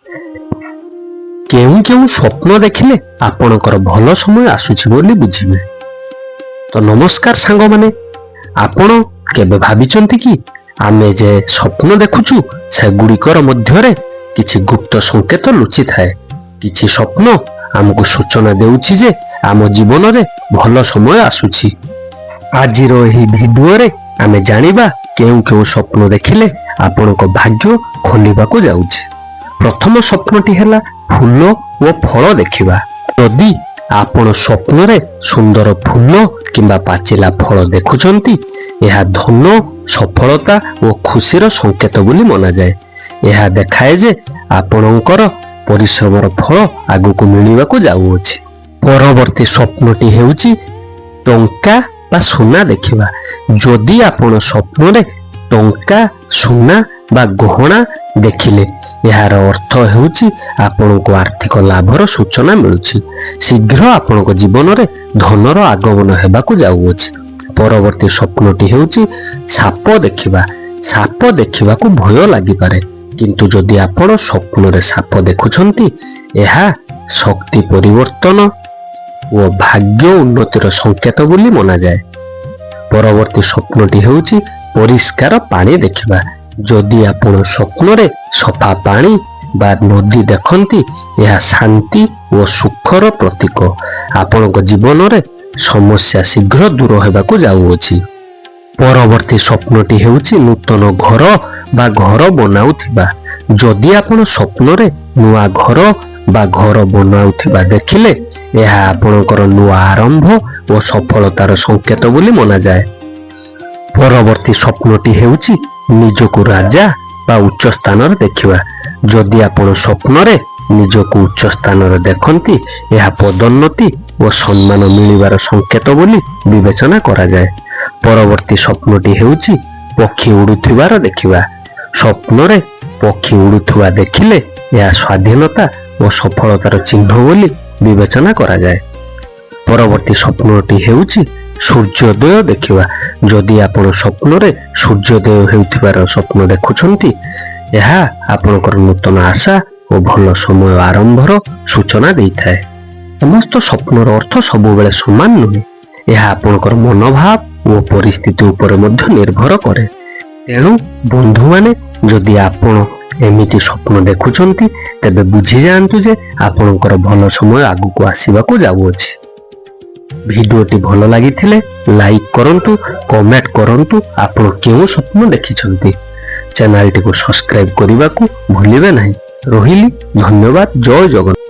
କେଉଁ କେଉଁ ସ୍ୱପ୍ନ ଦେଖିଲେ ଆପଣଙ୍କର ଭଲ ସମୟ ଆସୁଛି ବୋଲି ବୁଝିବେ। ତ ନମସ୍କାର ସାଙ୍ଗମାନେ, ଆପଣ କେବେ ଭାବିଛନ୍ତି କି ଆମେ ଯେ ସ୍ୱପ୍ନ ଦେଖୁଛୁ ସେଗୁଡ଼ିକର ମଧ୍ୟରେ କିଛି ଗୁପ୍ତ ସଂକେତ ଲୁଚିଥାଏ। କିଛି ସ୍ୱପ୍ନ ଆମକୁ ସୂଚନା ଦେଉଛି ଯେ ଆମ ଜୀବନରେ ଭଲ ସମୟ ଆସୁଛି। ଆଜିର ଏହି ଭିଡିଓରେ ଆମେ ଜାଣିବା କେଉଁ କେଉଁ ସ୍ୱପ୍ନ ଦେଖିଲେ ଆପଣଙ୍କ ଭାଗ୍ୟ ଖୋଲିବାକୁ ଯାଉଛି। ପ୍ରଥମ ସ୍ୱପ୍ନଟି ହେଲା ଫୁଲ ଓ ଫଳ ଦେଖିବା। ଯଦି ଆପଣ ସ୍ୱପ୍ନରେ ସୁନ୍ଦର ଫୁଲ କିମ୍ବା ପାଚିଲା ଫଳ ଦେଖୁଛନ୍ତି, ଏହା ଧନ, ସଫଳତା ଓ ଖୁସିର ସଂକେତ ବୋଲି ମନାଯାଏ। ଏହା ଦେଖାଏ ଯେ ଆପଣଙ୍କର ପରିଶ୍ରମର ଫଳ ଆଗକୁ ମିଳିବାକୁ ଯାଉଅଛି। ପରବର୍ତ୍ତୀ ସ୍ୱପ୍ନଟି ହେଉଛି ଟଙ୍କା ବା ସୁନା ଦେଖିବା। ଯଦି ଆପଣ ସ୍ୱପ୍ନରେ ଟଙ୍କା, ସୁନା ବା ଗହଣା ଦେଖିଲେ, ଏହାର ଅର୍ଥ ହେଉଛି ଆପଣଙ୍କୁ ଆର୍ଥିକ ଲାଭର ସୂଚନା ମିଳୁଛି। ଶୀଘ୍ର ଆପଣଙ୍କ ଜୀବନରେ ଧନର ଆଗମନ ହେବାକୁ ଯାଉଅଛି। ପରବର୍ତ୍ତୀ ସ୍ୱପ୍ନଟି ହେଉଛି ସାପ ଦେଖିବା। ସାପ ଦେଖିବାକୁ ଭୟ ଲାଗିପାରେ, କିନ୍ତୁ ଯଦି ଆପଣ ସ୍ୱପ୍ନରେ ସାପ ଦେଖୁଛନ୍ତି, ଏହା ଶକ୍ତି ପରିବର୍ତ୍ତନ ଓ ଭାଗ୍ୟ ଉନ୍ନତିର ସଂକେତ ବୋଲି ମନାଯାଏ। ପରବର୍ତ୍ତୀ ସ୍ୱପ୍ନଟି ହେଉଛି ପରିଷ୍କାର ପାଣି ଦେଖିବା। ଯଦି ଆପଣ ସ୍ୱପ୍ନରେ ସଫା ପାଣି ବା ନଦୀ ଦେଖନ୍ତି, ଏହା ଶାନ୍ତି ଓ ସୁଖର ପ୍ରତୀକ। ଆପଣଙ୍କ ଜୀବନରେ ସମସ୍ୟା ଶୀଘ୍ର ଦୂର ହେବାକୁ ଯାଉଅଛି। ପରବର୍ତ୍ତୀ ସ୍ୱପ୍ନଟି ହେଉଛି ନୂତନ ଘର ବା ଘର ବନାଉଥିବା। ଯଦି ଆପଣ ସ୍ୱପ୍ନରେ ନୂଆ ଘର ବା ଘର ବନାଉଥିବା ଦେଖିଲେ, ଏହା ଆପଣଙ୍କର ନୂଆ ଆରମ୍ଭ ଓ ସଫଳତାର ସଂକେତ ବୋଲି ମନାଯାଏ। ପରବର୍ତ୍ତୀ ସ୍ୱପ୍ନଟି ହେଉଛି ନିଜକୁ ରାଜା ବା ଉଚ୍ଚ ସ୍ଥାନରେ ଦେଖିବା। ଯଦି ଆପଣ ସ୍ୱପ୍ନରେ ନିଜକୁ ଉଚ୍ଚ ସ୍ଥାନରେ ଦେଖନ୍ତି, ଏହା ପଦୋନ୍ନତି ଓ ସମ୍ମାନ ମିଳିବାର ସଂକେତ ବୋଲି ବିବେଚନା କରାଯାଏ। ପରବର୍ତ୍ତୀ ସ୍ୱପ୍ନଟି ହେଉଛି ପକ୍ଷୀ ଉଡୁଥିବାର ଦେଖିବା। ସ୍ୱପ୍ନରେ ପକ୍ଷୀ ଉଡୁଥିବା ଦେଖିଲେ ଏହା ସ୍ୱାଧୀନତା ଓ ସଫଳତାର ଚିହ୍ନ ବୋଲି ବିବେଚନା କରାଯାଏ। ପରବର୍ତ୍ତୀ ସ୍ୱପ୍ନଟି ହେଉଛି ସୂର୍ଯ୍ୟୋଦୟ ଦେଖିବା। ଯଦି ଆପଣ ସ୍ୱପ୍ନରେ ସୂର୍ଯ୍ୟୋଦୟ ହେଉଥିବାର ସ୍ୱପ୍ନ ଦେଖୁଛନ୍ତି, ଏହା ଆପଣଙ୍କର ନୂତନ ଆଶା ଓ ଭଲ ସମୟ ଆରମ୍ଭର ସୂଚନା ଦେଇଥାଏ। ସମସ୍ତ ସ୍ୱପ୍ନର ଅର୍ଥ ସବୁବେଳେ ସମାନ ନୁହେଁ। ଏହା ଆପଣଙ୍କର ମନୋଭାବ ଓ ପରିସ୍ଥିତି ଉପରେ ମଧ୍ୟ ନିର୍ଭର କରେ। ତେଣୁ ବନ୍ଧୁମାନେ, ଯଦି ଆପଣ ଏମିତି ସ୍ୱପ୍ନ ଦେଖୁଛନ୍ତି, ତେବେ ବୁଝିଯାଆନ୍ତୁ ଯେ ଆପଣଙ୍କର ଭଲ ସମୟ ଆଗକୁ ଆସିବାକୁ ଯାଉଅଛି। ଭିଡିଓଟି ଭଲ ଲାଗିଥିଲେ ଲାଇକ୍ କରନ୍ତୁ, କମେଣ୍ଟ କରନ୍ତୁ ଆପଣ କେଉଁ ସ୍ୱପ୍ନ ଦେଖିଛନ୍ତି। ଚ୍ୟାନେଲଟିକୁ ସବସ୍କ୍ରାଇବ୍ କରିବାକୁ ଭୁଲିବେ ନାହିଁ। ରହିଲି, ଧନ୍ୟବାଦ, ଜୟ ଜଗନ୍ନାଥ।